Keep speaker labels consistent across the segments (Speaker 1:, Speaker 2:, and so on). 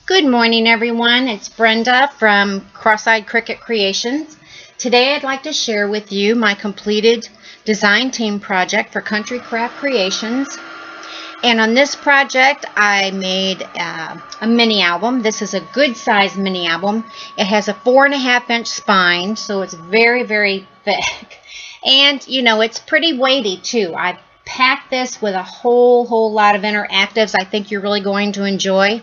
Speaker 1: Good morning, everyone. It's Brenda from Cross-Eyed Cricket Creations. Today I'd like to share with you my completed design team project for Country Craft Creations. And on this project I made a mini album. This is a good size mini album. It has a 4.5-inch spine, so it's very, very thick. And you know, it's pretty weighty too. I packed this with a whole lot of interactives I think you're really going to enjoy.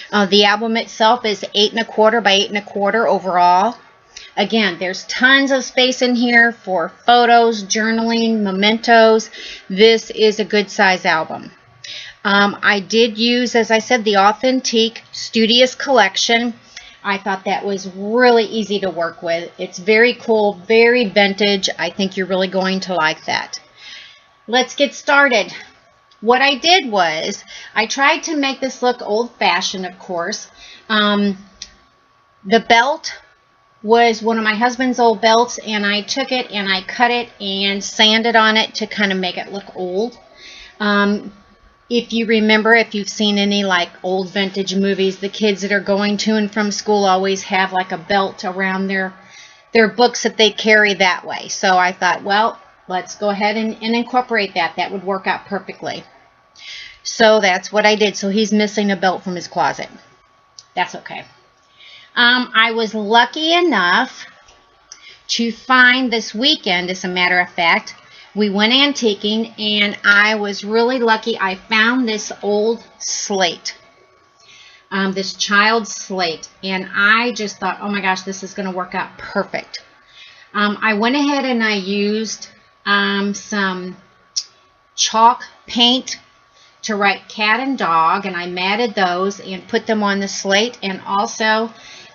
Speaker 1: The album itself is 8.25 by 8.25 overall. Again, there's tons of space in here for photos, journaling, mementos. This is a good size album. I did use, as I said, the Authentique Studious collection. I thought that was really easy to work with. It's very cool, very vintage. I think you're really going to like that. Let's get started. What I did was, I tried to make this look old-fashioned, of course. The belt was one of my husband's old belts, and I took it and I cut it and sanded on it to kind of make it look old. If you remember, if you've seen any like old vintage movies, the kids that are going to and from school always have like a belt around their books that they carry that way. So I thought, well, let's go ahead and incorporate that. That would work out perfectly. So that's what I did. So he's missing a belt from his closet. That's okay. I was lucky enough to find this weekend, as a matter of fact, we went antiquing, and I was really lucky. I found this old slate, this child's slate, and I just thought, oh my gosh, this is going to work out perfect. I went ahead and I used some chalk paint to write cat and dog, and I matted those and put them on the slate. And also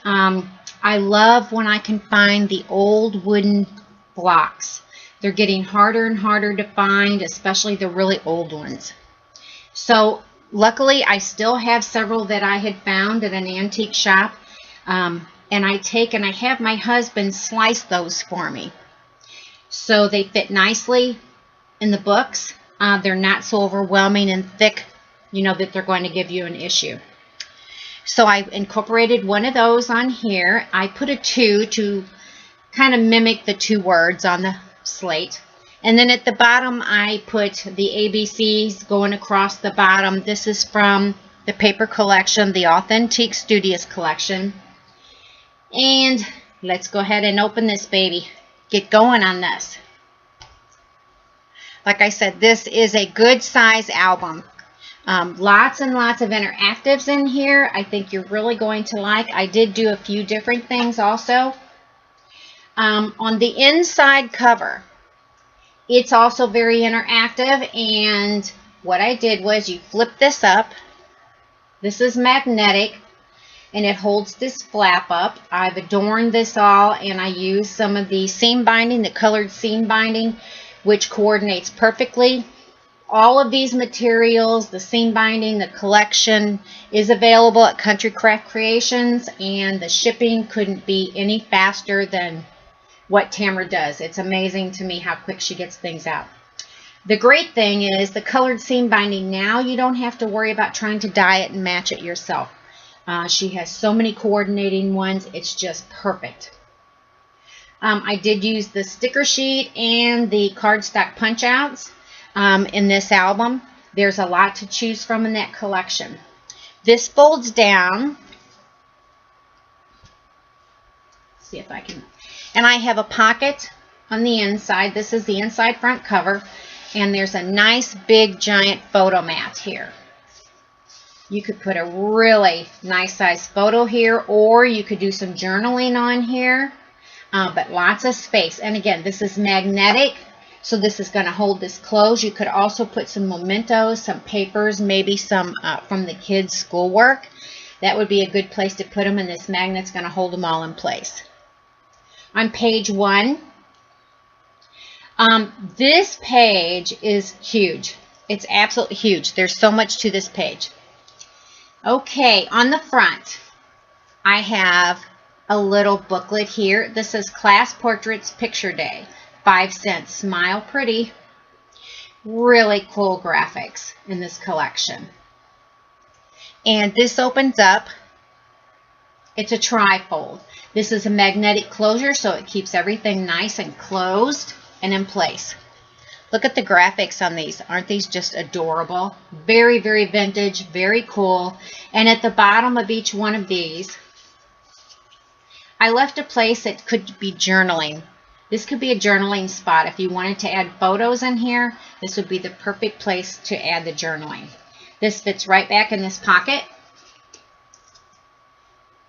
Speaker 1: I love when I can find the old wooden blocks. They're getting harder and harder to find, especially the really old ones. So luckily I still have several that I had found at an antique shop, and I have my husband slice those for me. So they fit nicely in the books. They're not so overwhelming and thick, you know, that they're going to give you an issue. So I incorporated one of those on here. I put a 2 to kind of mimic the 2 words on the slate. And then at the bottom I put the ABCs going across the bottom. This is from the paper collection, the Authentique Studious collection. And let's go ahead and open this baby. Get going on this. Like I said, this is a good size album. Lots and lots of interactives in here. I think you're really going to like. I did do a few different things also. On the inside cover, it's also very interactive, and what I did was you flip this up. This is magnetic, and it holds this flap up. I've adorned this all, and I used some of the seam binding, the colored seam binding, which coordinates perfectly. All of these materials, the seam binding, the collection, is available at Country Craft Creations, and the shipping couldn't be any faster than what Tamara does. It's amazing to me how quick she gets things out. The great thing is the colored seam binding, now you don't have to worry about trying to dye it and match it yourself. She has so many coordinating ones, it's just perfect. I did use the sticker sheet and the cardstock punch outs in this album. There's a lot to choose from in that collection. This folds down. Let's see if I can. And I have a pocket on the inside. This is the inside front cover. And there's a nice big giant photo mat here. You could put a really nice size photo here, or you could do some journaling on here. But lots of space. And again, this is magnetic, so this is going to hold this closed. You could also put some mementos, some papers, maybe some from the kids' schoolwork. That would be a good place to put them, and this magnet's going to hold them all in place. On page 1, this page is huge. It's absolutely huge. There's so much to this page. Okay, on the front, I have a little booklet here. This is Class Portraits Picture Day, 5 cents. Smile pretty. Really cool graphics in this collection. And this opens up It's a tri-fold. This is a magnetic closure, so it keeps everything nice and closed and in place. Look at the graphics on these. Aren't these just adorable? Very, very vintage, very cool. And at the bottom of each one of these, I left a place that could be journaling. This could be a journaling spot. If you wanted to add photos in here, this would be the perfect place to add the journaling. This fits right back in this pocket.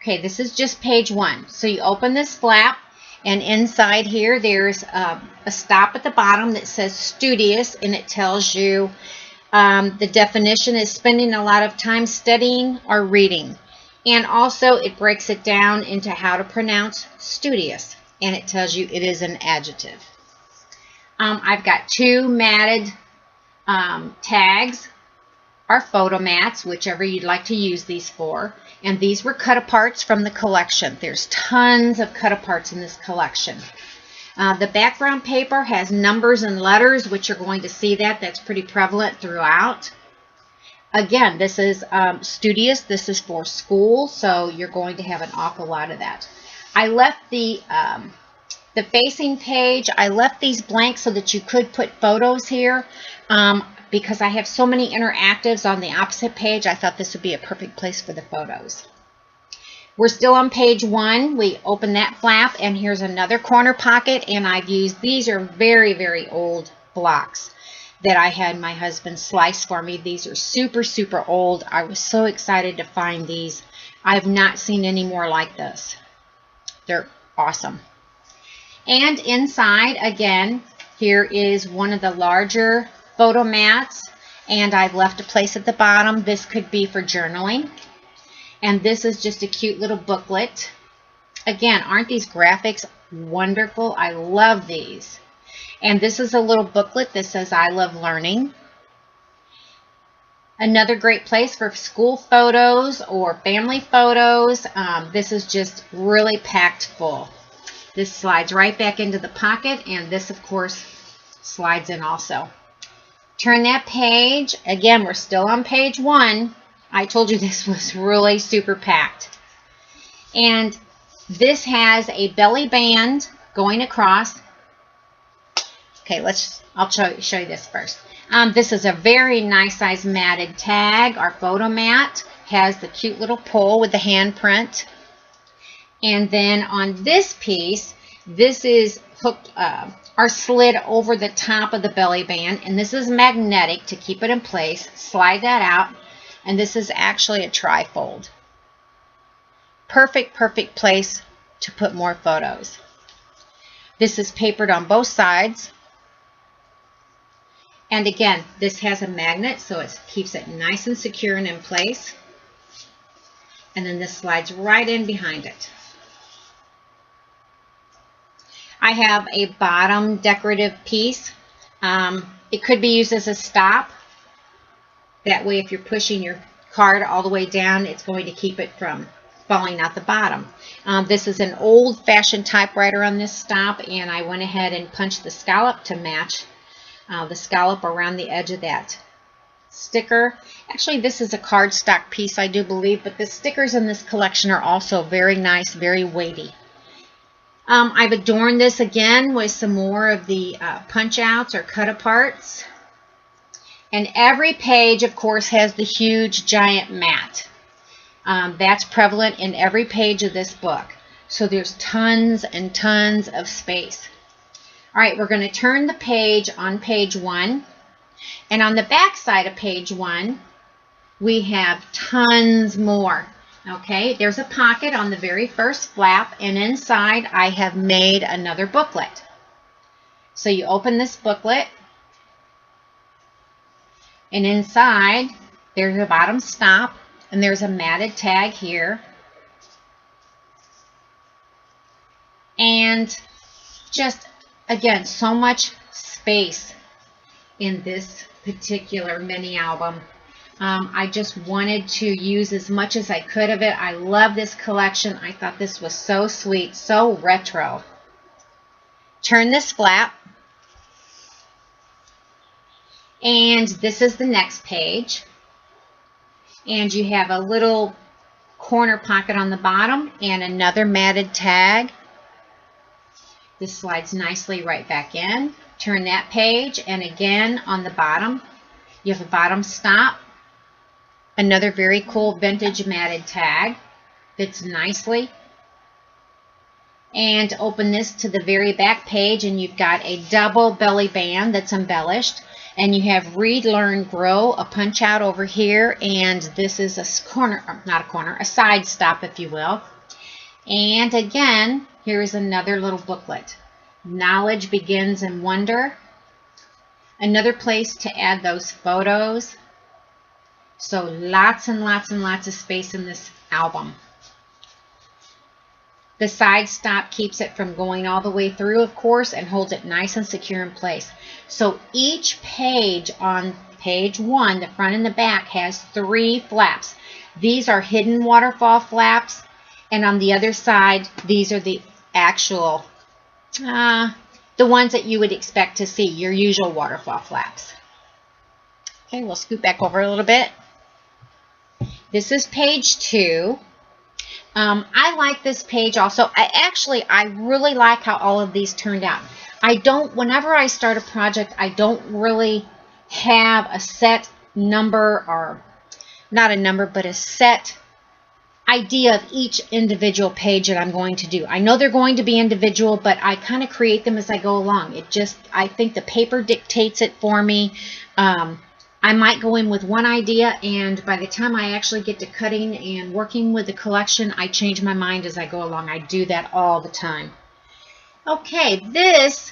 Speaker 1: Okay, this is just page 1. So you open this flap, and inside here there's a stop at the bottom that says Studious, and it tells you the definition is spending a lot of time studying or reading. And also it breaks it down into how to pronounce studious, and it tells you it is an adjective. I've got 2 matted tags or photo mats, whichever you'd like to use these for. And these were cut aparts from the collection. There's tons of cut aparts in this collection. The background paper has numbers and letters, which you're going to see that's pretty prevalent throughout. Again, this is Studious. This is for school, so you're going to have an awful lot of that. I left the facing page, I left these blank so that you could put photos here. Because I have so many interactives on the opposite page, I thought this would be a perfect place for the photos. We're still on page 1. We open that flap, and here's another corner pocket, and I've used, these are very, very old blocks that I had my husband slice for me. These are super, super old. I was so excited to find these. I've not seen any more like this. They're awesome. And inside, again, here is one of the larger photo mats, and I've left a place at the bottom. This could be for journaling, and this is just a cute little booklet. Again, aren't these graphics wonderful? I love these. And this is a little booklet that says I love learning. Another great place for school photos or family photos. This is just really packed full. This slides right back into the pocket, and this of course slides in also. Turn that page. Again, we're still on page 1. I told you this was really super packed. And this has a belly band going across. Okay, I'll show you this first. This is a very nice size matted tag. Our photo mat has the cute little pole with the handprint. And then on this piece, this is hooked or slid over the top of the belly band, and this is magnetic to keep it in place. Slide that out, and this is actually a tri-fold. Perfect, perfect place to put more photos. This is papered on both sides, and again, this has a magnet, so it keeps it nice and secure and in place. And then this slides right in behind it. I have a bottom decorative piece. It could be used as a stop. That way, if you're pushing your card all the way down, it's going to keep it from falling out the bottom. This is an old-fashioned typewriter on this stop, and I went ahead and punched the scallop to match the scallop around the edge of that sticker. Actually, this is a cardstock piece, I do believe, but the stickers in this collection are also very nice, very weighty. I've adorned this again with some more of the punch outs or cut aparts. And every page, of course, has the huge giant mat. That's prevalent in every page of this book. So there's tons and tons of space. All right, we're going to turn the page on page 1. And on the back side of page 1, we have tons more. Okay, there's a pocket on the very first flap, and inside I have made another booklet. So you open this booklet, and inside there's a bottom stop, and there's a matted tag here. And just, again, so much space in this particular mini album. I just wanted to use as much as I could of it. I love this collection. I thought this was so sweet, so retro. Turn this flap, and this is the next page. And you have a little corner pocket on the bottom and another matted tag. This slides nicely right back in. Turn that page, and again on the bottom you have a bottom stop, another very cool vintage matted tag fits nicely. And open this to the very back page, and you've got a double belly band that's embellished, and you have read, learn, grow, a punch out over here, and this is a corner, not a corner, a side stop if you will. And again, here's another little booklet. Knowledge begins in wonder. Another place to add those photos. So lots and lots and lots of space in this album. The side stop keeps it from going all the way through, of course, and holds it nice and secure in place. So each page on page 1, the front and the back, has 3 flaps. These are hidden waterfall flaps, and on the other side, these are the actual, the ones that you would expect to see, your usual waterfall flaps. Okay, we'll scoot back over a little bit. This is page 2. I like this page also. I really like how all of these turned out. Whenever I start a project, I don't really have a set number, or not a number, but a set idea of each individual page that I'm going to do. I know they're going to be individual, but I kind of create them as I go along. I think the paper dictates it for me. I might go in with one idea, and by the time I actually get to cutting and working with the collection, I change my mind as I go along. I do that all the time. Okay, this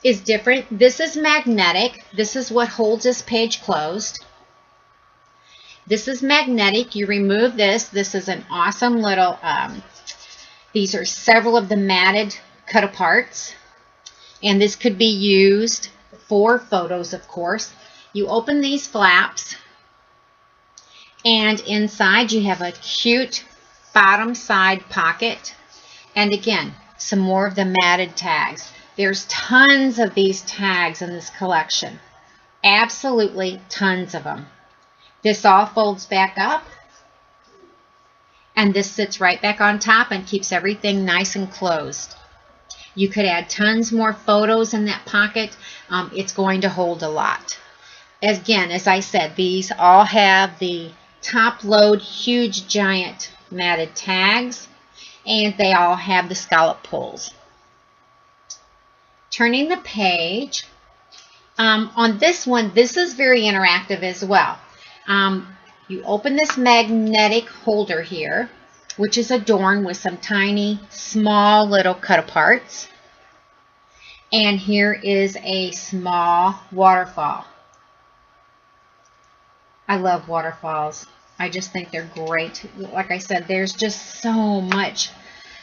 Speaker 1: is different. This is magnetic. This is what holds this page closed. This is magnetic. You remove this. This is an awesome little, these are several of the matted cut aparts, and this could be used for photos, of course. You open these flaps, and inside you have a cute bottom side pocket, and again, some more of the matted tags. There's tons of these tags in this collection. Absolutely tons of them. This all folds back up, and this sits right back on top and keeps everything nice and closed. You could add tons more photos in that pocket. It's going to hold a lot. Again, as I said, these all have the top load huge giant matted tags, and they all have the scallop pulls. Turning the page, on this one, this is very interactive as well. You open this magnetic holder here, which is adorned with some tiny, small little cut aparts. And here is a small waterfall. I love waterfalls. I just think they're great. Like I said, there's just so much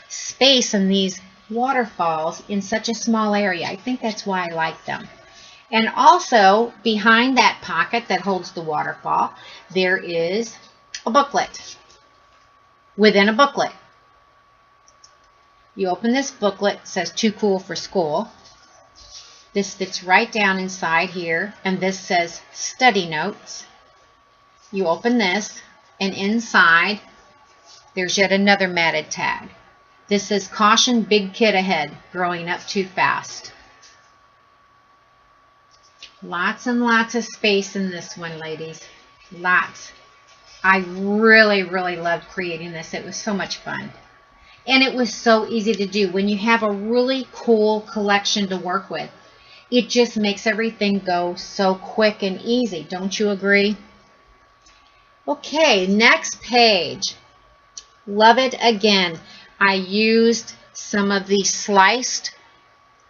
Speaker 1: space in these waterfalls in such a small area. I think that's why I like them. And also, behind that pocket that holds the waterfall, there is a booklet. Within a booklet. You open this booklet, it says "Too Cool for School." This fits right down inside here, and this says "Study Notes." You open this, and inside there's yet another matted tag. This says "Caution, big kid ahead, growing up too fast." Lots and lots of space in this one, ladies. Lots. I really, really loved creating this. It was so much fun. And it was so easy to do. When you have a really cool collection to work with, it just makes everything go so quick and easy. Don't you agree? Okay, next page. Love it again. I used some of the sliced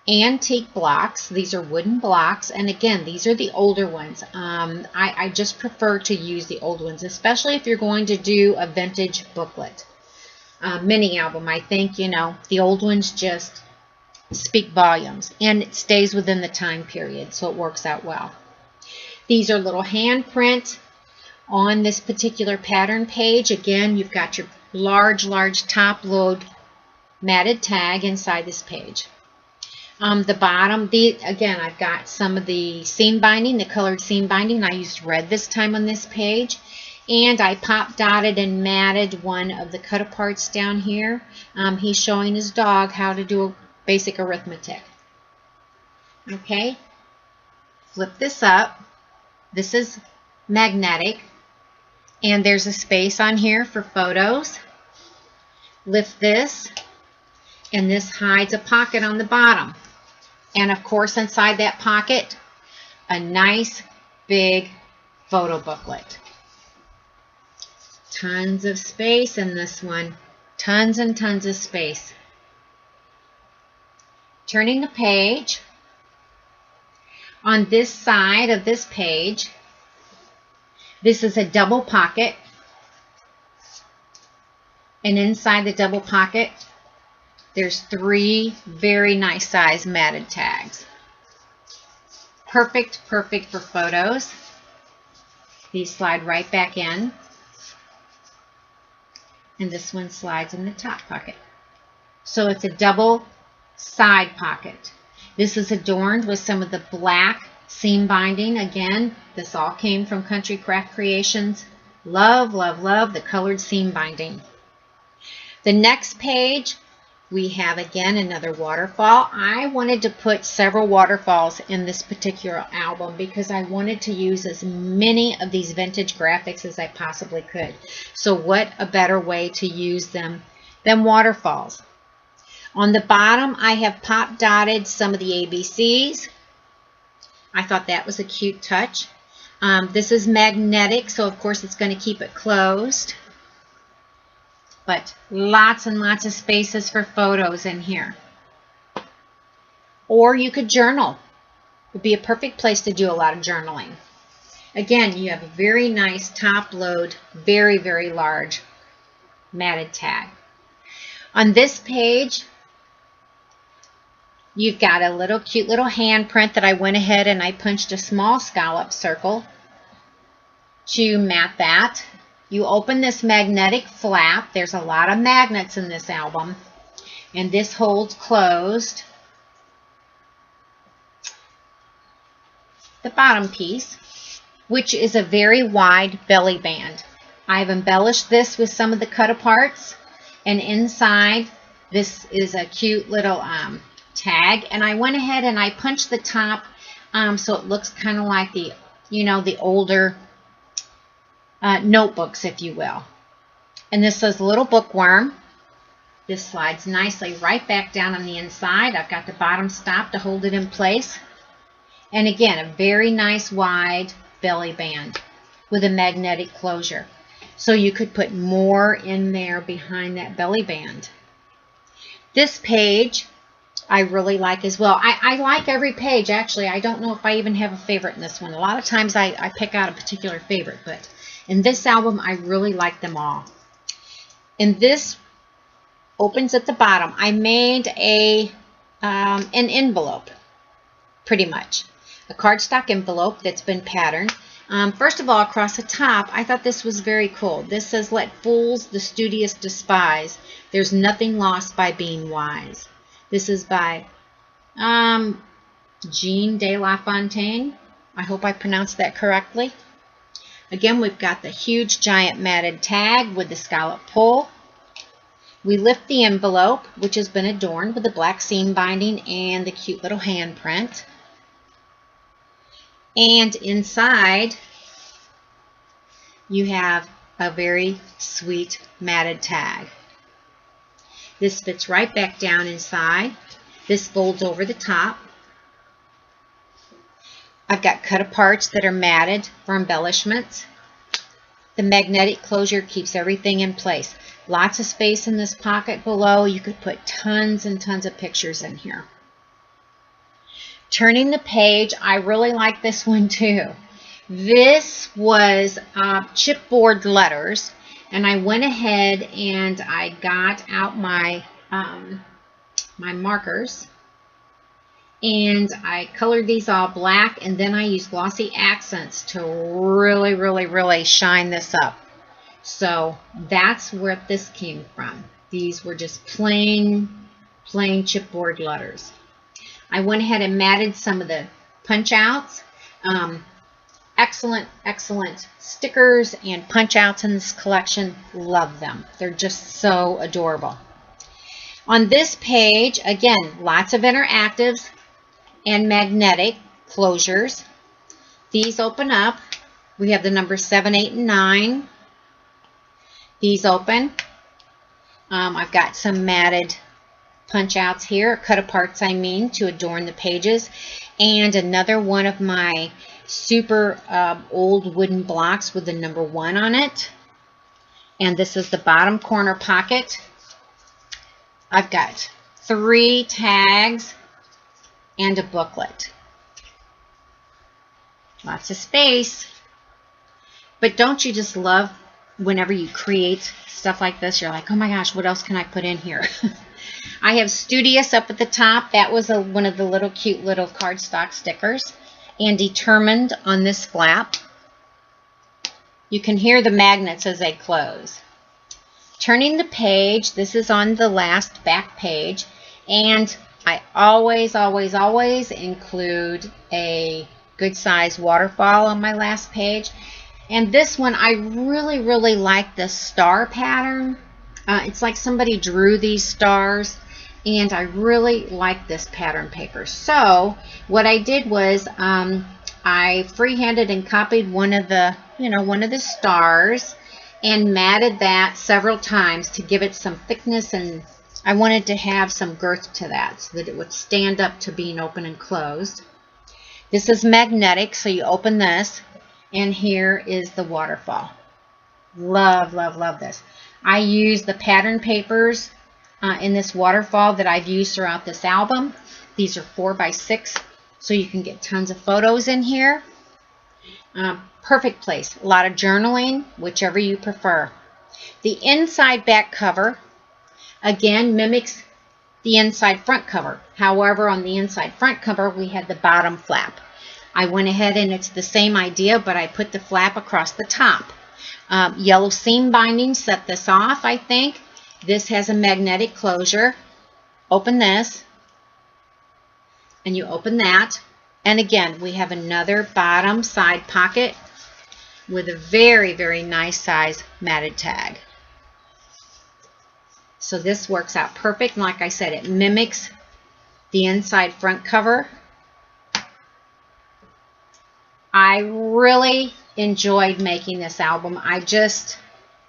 Speaker 1: antique blocks. These are wooden blocks, and again, these are the older ones. I just prefer to use the old ones, especially if you're going to do a vintage booklet, mini album. I think, you know, the old ones just speak volumes, and it stays within the time period, so it works out well. These are little handprint on this particular pattern page. Again, you've got your large top load matted tag inside this page. The bottom, again, I've got some of the seam binding, the colored seam binding. I used red this time on this page. And I pop dotted and matted one of the cut aparts down here. He's showing his dog how to do a basic arithmetic. Okay, flip this up. This is magnetic, and there's a space on here for photos. Lift this, and this hides a pocket on the bottom. And of course, inside that pocket, a nice big photo booklet. Tons of space in this one. Tons and tons of space. Turning the page. On this side of this page, this is a double pocket. And inside the double pocket, there's 3 very nice size matted tags. Perfect for photos. These slide right back in. And this one slides in the top pocket. So it's a double side pocket. This is adorned with some of the black seam binding. Again, this all came from Country Craft Creations. Love, love, love the colored seam binding. The next page, we have again another waterfall. I wanted to put several waterfalls in this particular album because I wanted to use as many of these vintage graphics as I possibly could. So what a better way to use them than waterfalls. On the bottom, I have pop dotted some of the ABCs. I thought that was a cute touch. This is magnetic, so of course it's going to keep it closed. But lots and lots of spaces for photos in here. Or you could journal. It would be a perfect place to do a lot of journaling. Again, you have a very nice top load, very, very large matted tag. On this page, you've got a cute little handprint that I went ahead and I punched a small scallop circle to mat that. You open this magnetic flap. There's a lot of magnets in this album. And this holds closed the bottom piece, which is a very wide belly band. I've embellished this with some of the cut aparts. And inside, this is a cute little tag. And I went ahead and I punched the top so it looks kind of like the, the older notebooks, if you will. And this says little bookworm. This slides nicely right back down on the inside. I've got the bottom stop to hold it in place. And again, a very nice wide belly band with a magnetic closure. So you could put more in there behind that belly band. This page I really like as well. I like every page, actually. I don't know if I even have a favorite in this one. A lot of times I pick out a particular favorite, but in this album, I really like them all. And this opens at the bottom. I made an envelope, pretty much. A cardstock envelope that's been patterned. First of all, across the top, I thought this was very cool. This says, "Let fools the studious despise. There's nothing lost by being wise." This is by Jean de La Fontaine. I hope I pronounced that correctly. Again, we've got the huge giant matted tag with the scallop pull. We lift the envelope, which has been adorned with the black seam binding and the cute little handprint. And inside, you have a very sweet matted tag. This fits right back down inside. This folds over the top. I've got cut aparts that are matted for embellishments. The magnetic closure keeps everything in place. Lots of space in this pocket below. You could put tons and tons of pictures in here. Turning the page, I really like this one too. This was chipboard letters, and I went ahead and I got out my my markers, and I colored these all black, and then I used glossy accents to really shine this up. So that's where this came from. These were just plain chipboard letters. I went ahead and matted some of the punch outs. excellent, excellent stickers and punch outs in this collection. Love them. They're just so adorable. On this page, again, lots of interactives and magnetic closures. These open up. We have the numbers 7, 8, and 9. These open. I've got some matted punch outs here, cut aparts I mean, to adorn the pages. And another one of my super old wooden blocks with the number 1 on it. And this is the bottom corner pocket. I've got 3 tags and a booklet. Lots of space. But don't you just love whenever you create stuff like this? You're like, oh my gosh, what else can I put in here? I have Studious up at the top. That was one of the little cute little cardstock stickers. And Determined on this flap. You can hear the magnets as they close. Turning the page, this is on the last back page, and I always, always, always include a good size waterfall on my last page. And this one, I really, really like the star pattern. It's like somebody drew these stars, and I really like this pattern paper. So what I did was I freehanded and copied one of the stars and matted that several times to give it some thickness, and I wanted to have some girth to that so that it would stand up to being open and closed. This is magnetic, so you open this, and here is the waterfall. Love, love, love this. I use the pattern papers in this waterfall that I've used throughout this album. These are 4x6, so you can get tons of photos in here. Perfect place. A lot of journaling, whichever you prefer. The inside back cover, again, mimics the inside front cover. However, on the inside front cover, we had the bottom flap. I went ahead and it's the same idea, but I put the flap across the top. Yellow seam binding set this off, I think. This has a magnetic closure. Open this, and you open that. And again, we have another bottom side pocket with a very, very nice size matted tag. So this works out perfect. And like I said, it mimics the inside front cover. I really enjoyed making this album. I just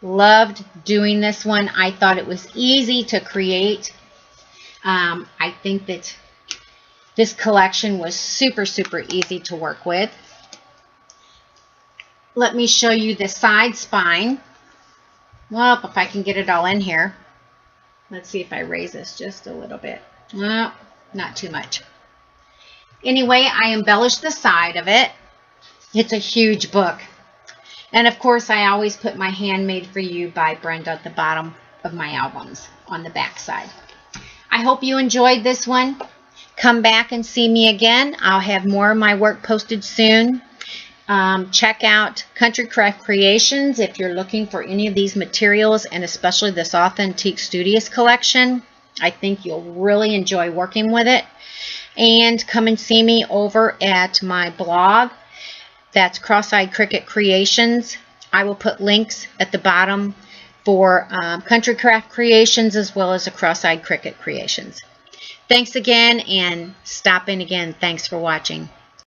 Speaker 1: loved doing this one. I thought it was easy to create. I think that this collection was super, super easy to work with. Let me show you the side spine. Well, if I can get it all in here. Let's see if I raise this just a little bit. Well, not too much. Anyway, I embellished the side of it. It's a huge book. And of course, I always put my Handmade for You by Brenda at the bottom of my albums on the back side. I hope you enjoyed this one. Come back and see me again. I'll have more of my work posted soon. Check out Country Craft Creations if you're looking for any of these materials, and especially this Authentique Studious collection. I think you'll really enjoy working with it. And come and see me over at my blog. That's Cross-Eyed Cricket Creations. I will put links at the bottom for Country Craft Creations as well as the Cross-Eyed Cricket Creations. Thanks again, and stop in again. Thanks for watching.